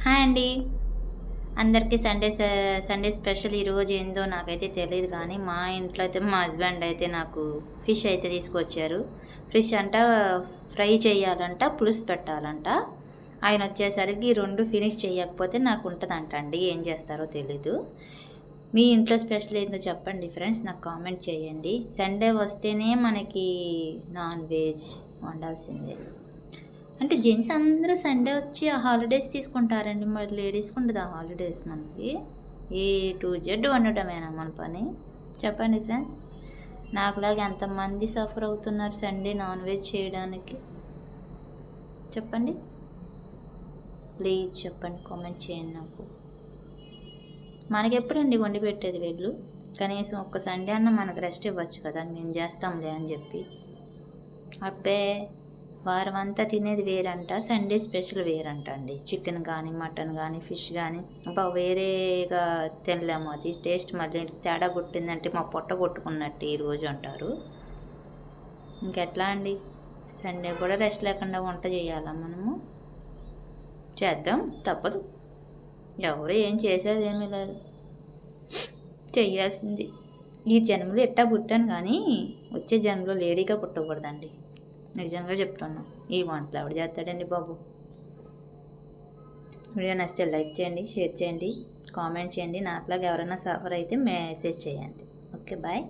Hi అండి. అందరికీ Sunday special ఈరోజు ఏందో నాకైతే తెలియదు, కానీ మా ఇంట్లో అయితే మా హస్బెండ్ అయితే నాకు ఫిష్ అయితే తీసుకొచ్చారు. ఫిష్ అంట ఫ్రై చేయాలంట, పులుసు పెట్టాలంట. ఆయన వచ్చేసరికి ఈ రెండు ఫినిష్ చేయకపోతే నాకు ఉంటుందంట అండి. ఏం చేస్తారో తెలీదు. మీ ఇంట్లో స్పెషల్ ఏందో చెప్పండి ఫ్రెండ్స్, నాకు కామెంట్ చేయండి. సండే వస్తేనే మనకి నాన్ వెజ్ వండాల్సిందే. అంటే జెంట్స్ అందరూ సండే వచ్చి హాలిడేస్ తీసుకుంటారండి, మరి లేడీస్కి ఉండదు ఆ హాలిడేస్. మనకి ఏ టు జెడ్ వండటమేనా మన పని? చెప్పండి ఫ్రెండ్స్. నాకులాగా ఎంతమంది సఫర్ అవుతున్నారు సండే నాన్ వెజ్ చేయడానికి? చెప్పండి ప్లీజ్, చెప్పండి, కామెంట్ చేయండి నాకు. మనకెప్పుడండి వండి పెట్టేది వీళ్ళు? కనీసం ఒక్క సండే అన్న మనకు రెస్ట్ ఇవ్వచ్చు కదా, మేము చేస్తాంలే అని చెప్పి. అబ్బే, వారం అంతా తినేది వేరంట, సండే స్పెషల్ వేరంట అండి. చికెన్ కానీ, మటన్ కానీ, ఫిష్ కానీ అబ్బా వేరేగా తినలేము. అది టేస్ట్ మళ్ళీ తేడా కొట్టిందంటే మా పొట్ట కొట్టుకున్నట్టు ఈరోజు అంటారు. ఇంకెట్లా అండి? సండే కూడా రెస్ట్ లేకుండా వంట చేయాలా మనము? చేద్దాం, తప్పదు. ఎవరు ఏం చేసేది ఏమీ లేదు, చెయ్యాల్సింది. ఈ జన్మలో ఎట్టా పుట్టాను, కానీ వచ్చే జన్మలో లేడీగా పుట్టకూడదండి. నిజంగా చెప్తున్నాను. ఈ వంటలు ఎవడు చేస్తాడండి బాబు? వీడియో నచ్చితే లైక్ చేయండి, షేర్ చేయండి, కామెంట్ చేయండి. నాకులాగా ఎవరైనా సఫర్ అయితే మెసేజ్ చేయండి. Okay, bye.